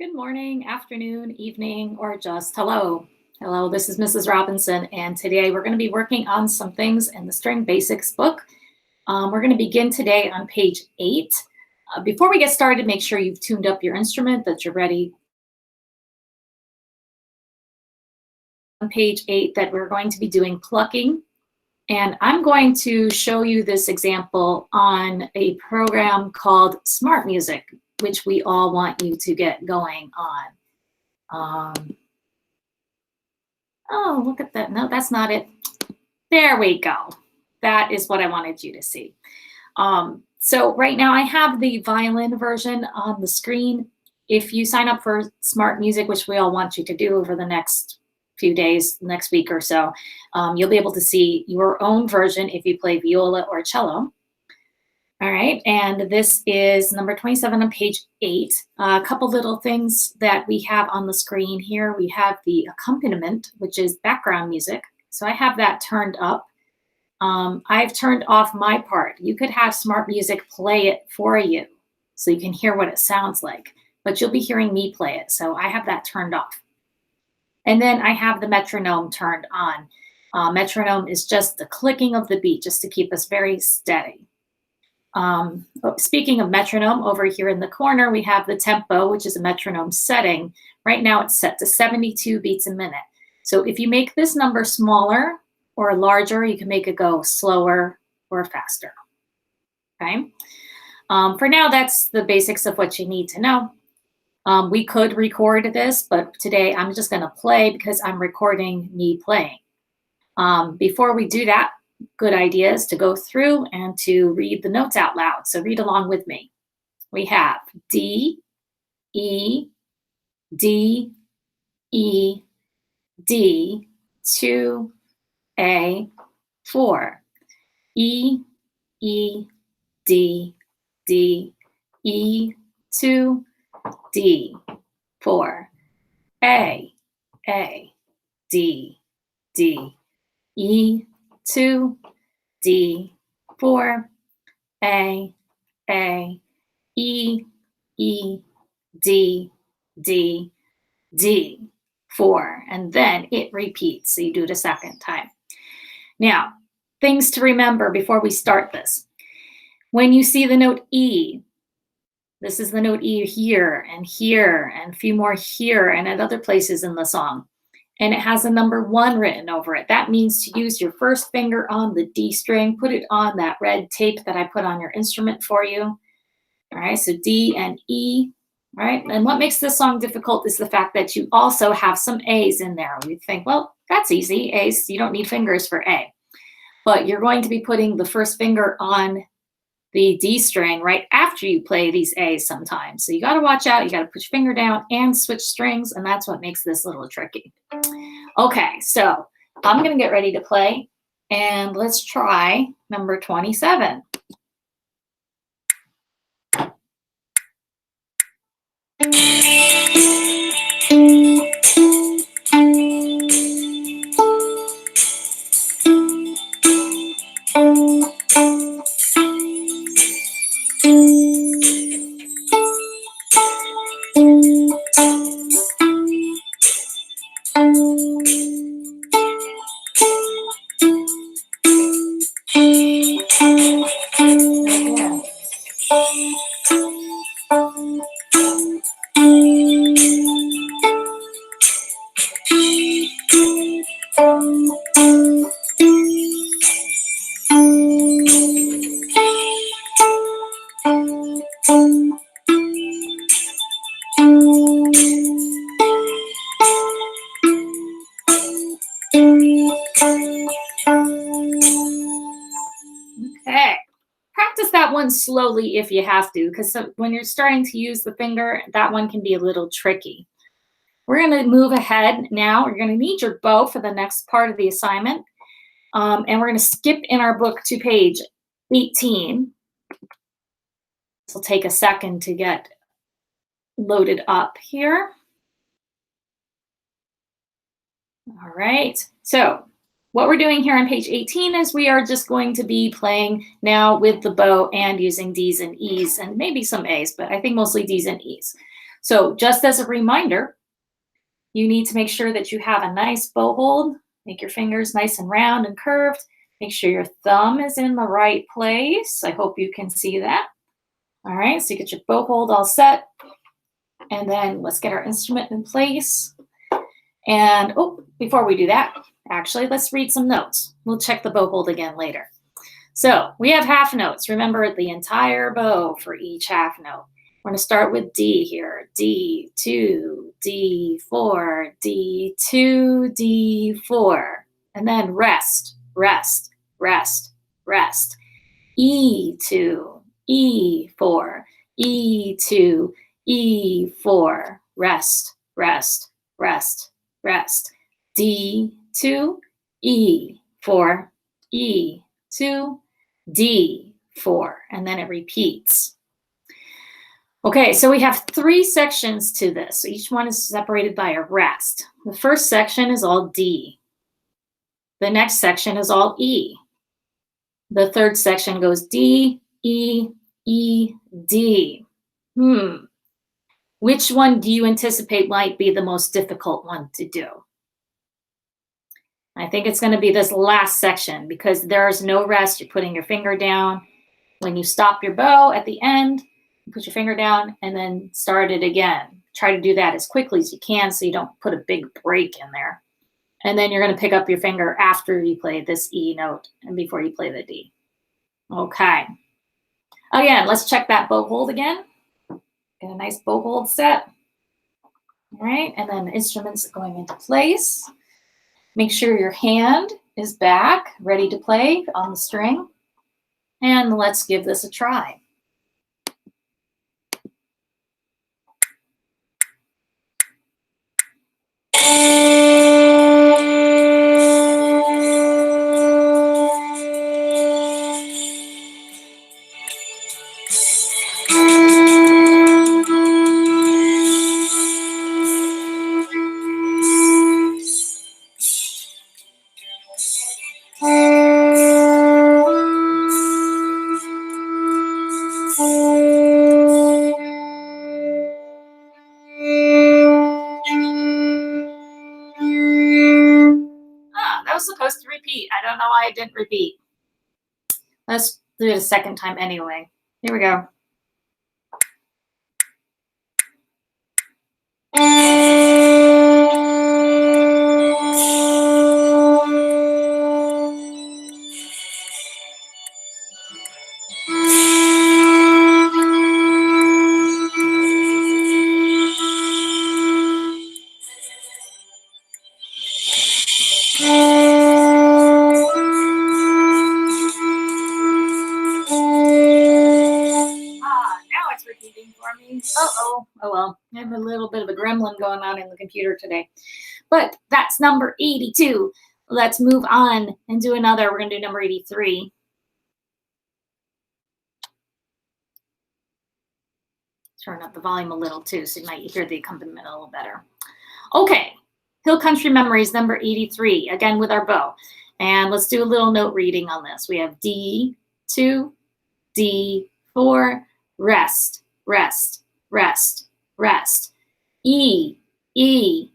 Good morning, afternoon, evening, or just hello. Hello, this is Mrs. Robinson, and today we're going to be working on some things in the String Basics book. We're going to begin today on page 8. Before we get started, make sure you've tuned up your instrument, that you're ready. On page 8, that we're going to be doing plucking, and I'm going to show you this example on a program called Smart Music, which we all want you to get going on. Oh, look at that. No, that's not it. There we go. That is what I wanted you to see. So right now I have the violin version on the screen. If you sign up for Smart Music, which we all want you to do over the next few days, next week or so, you'll be able to see your own version if you play viola or cello. All right, and this is number 27 on page 8. A couple little things that we have on the screen here. We have the accompaniment, which is background music. So I have that turned up. I've turned off my part. You could have Smart Music play it for you so you can hear what it sounds like, but you'll be hearing me play it. So I have that turned off. And then I have the metronome turned on. Metronome is just the clicking of the beat, just to keep us very steady. Speaking of metronome, over here in the corner, we have the tempo, which is a metronome setting. Right now it's set to 72 beats a minute. So if you make this number smaller or larger, you can make it go slower or faster. Okay. For now, that's the basics of what you need to know. We could record this, but today I'm just going to play because I'm recording me playing. Before we do that, good idea is to go through and to read the notes out loud. So read along with me. We have D, E, D, E, D, 2, A, 4. E, E, D, D, E, 2, D, 4. A, D, D, E, 2, D, 4, A, E, E, D, D, D, 4. And then it repeats, so you do it a second time. Now, things to remember before we start this. When you see the note E, this is the note E here, and a few more here, and at other places in the song. And it has a number 1 written over it. That means to use your first finger on the D string, put it on that red tape that I put on your instrument for you. All right, so D and E, right? And what makes this song difficult is the fact that you also have some A's in there. You think, well, that's easy, A's, you don't need fingers for A. But you're going to be putting the first finger on the D string right after you play these A's sometimes. So you got to watch out. You got to put your finger down and switch strings, and that's what makes this a little tricky. Okay, so I'm going to get ready to play, and let's try number 27. Okay, practice that one slowly if you have to, because when you're starting to use the finger, that one can be a little tricky. We're going to move ahead now. You're going to need your bow for the next part of the assignment. And we're going to skip in our book to page 18. This will take a second to get loaded up here. All right, so what we're doing here on page 18 is we are just going to be playing now with the bow and using D's and E's and maybe some A's, but I think mostly D's and E's. So just as a reminder, you need to make sure that you have a nice bow hold. Make your fingers nice and round and curved. Make sure your thumb is in the right place. I hope you can see that. All right, so you get your bow hold all set. And then let's get our instrument in place. And before we do that, actually, let's read some notes. We'll check the bow hold again later. So we have half notes. Remember the entire bow for each half note. We're going to start with D here. D2, D4, D2, D4. And then rest, rest, rest, rest. E2, E4, E2, E4. Rest, rest, rest, rest. D2, E4, E2, D4. And then it repeats. Okay, so we have 3 sections to this. So each one is separated by a rest. The first section is all D. The next section is all E. The third section goes D, E, E, D. Which one do you anticipate might be the most difficult one to do? I think it's going to be this last section because there's no rest. You're putting your finger down. When you stop your bow at the end, you put your finger down and then start it again. Try to do that as quickly as you can so you don't put a big break in there. And then you're going to pick up your finger after you play this E note and before you play the D. Okay. Again, let's check that bow hold again. Get a nice bow hold set. All right, and then the instruments are going into place. Make sure your hand is back, ready to play on the string. And let's give this a try. Supposed to repeat. I don't know why I didn't repeat. Let's do it a second time anyway. Here we go. Oh well, I have a little bit of a gremlin going on in the computer today. But that's number 82. Let's move on and do another. We're going to do number 83. Turn up the volume a little too, so you might hear the accompaniment a little better. Okay, Hill Country Memories, number 83, again with our bow. And let's do a little note reading on this. We have D2, D4, rest, rest, rest, rest. E, E,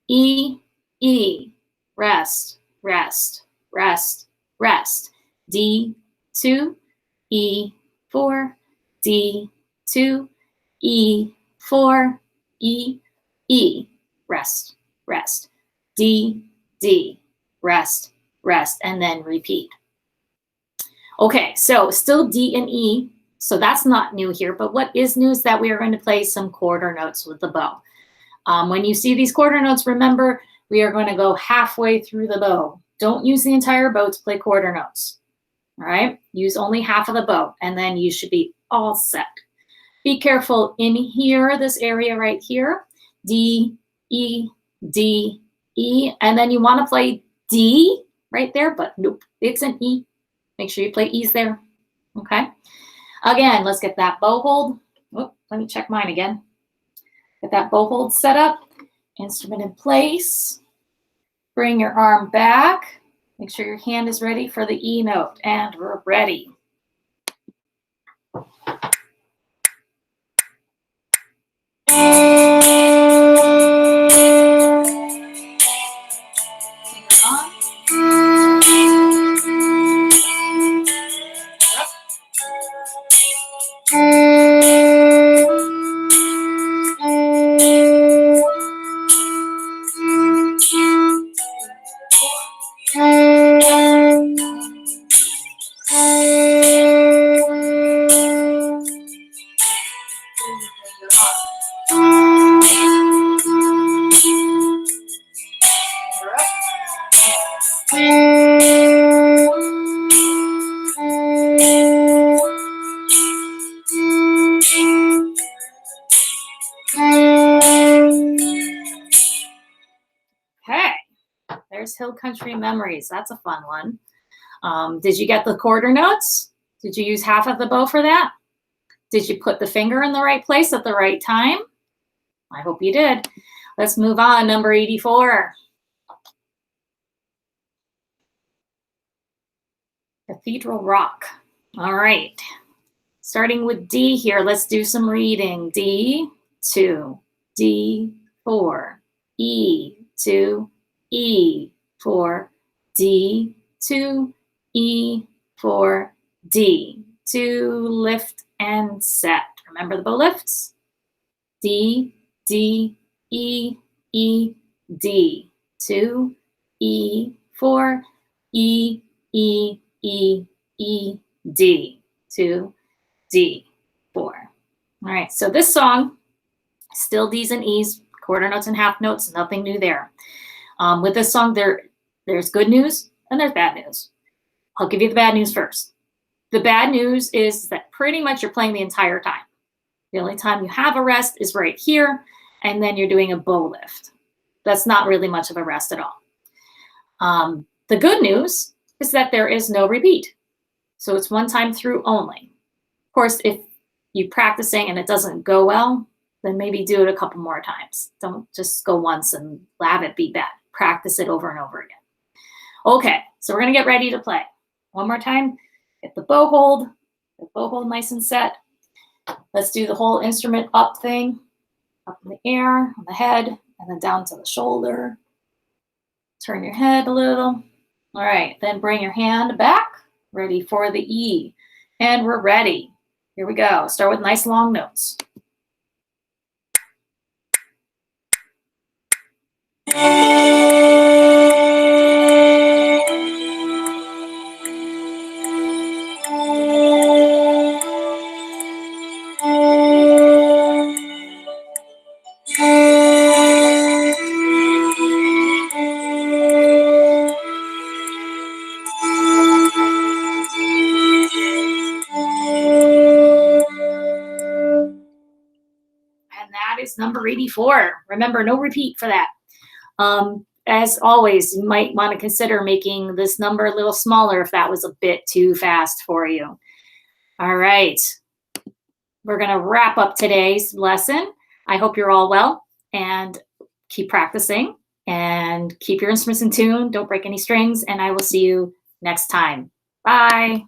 E, E, rest, rest, rest, rest. D2, E4, D2, E4, E, E, rest, rest. D, D, rest, rest, and then repeat. Okay, so still D and E, so that's not new here, but what is new is that we are going to play some quarter notes with the bow. When you see these quarter notes, remember, we are going to go halfway through the bow. Don't use the entire bow to play quarter notes, all right? Use only half of the bow, and then you should be all set. Be careful in here, this area right here, D, E, D, E, and then you want to play D right there, but nope, it's an E. Make sure you play E's there, okay? Again, let's get that bow hold. Oh, let me check mine again. Get that bow hold set up, instrument in place. Bring your arm back. Make sure your hand is ready for the E note, and we're ready. Okay, there's Hill Country Memories. That's a fun one. Did you get the quarter notes? Did you use half of the bow for that? Did you put the finger in the right place at the right time? I hope you did. Let's move on, number 84. Cathedral Rock. All right. Starting with D here, let's do some reading. D, 2, D, 4, E, 2, E, 4, D, 2, E, 4, D, 2, lift and set. Remember the bow lifts? D, D, E, E, D, 2, E, 4, E, E, E, E, D, 2, D, 4. All right, so this song, still D's and E's, quarter notes and half notes, nothing new there. With this song, there's good news and there's bad news. I'll give you the bad news first. The bad news is that pretty much you're playing the entire time. The only time you have a rest is right here, and then you're doing a bow lift. That's not really much of a rest at all. The good news is that there is no repeat. So it's one time through only. Of course, if you're practicing and it doesn't go well, then maybe do it a couple more times. Don't just go once and have it be bad. Practice it over and over again. Okay, so we're gonna get ready to play. One more time, get the bow hold nice and set. Let's do the whole instrument up thing, up in the air, on the head, and then down to the shoulder. Turn your head a little. All right, then bring your hand back, ready for the E. And we're ready. Here we go. Start with nice long notes. Number 84. Remember, no repeat for that. As always, you might want to consider making this number a little smaller if that was a bit too fast for you. All right. We're going to wrap up today's lesson. I hope you're all well and keep practicing and keep your instruments in tune. Don't break any strings, and I will see you next time. Bye.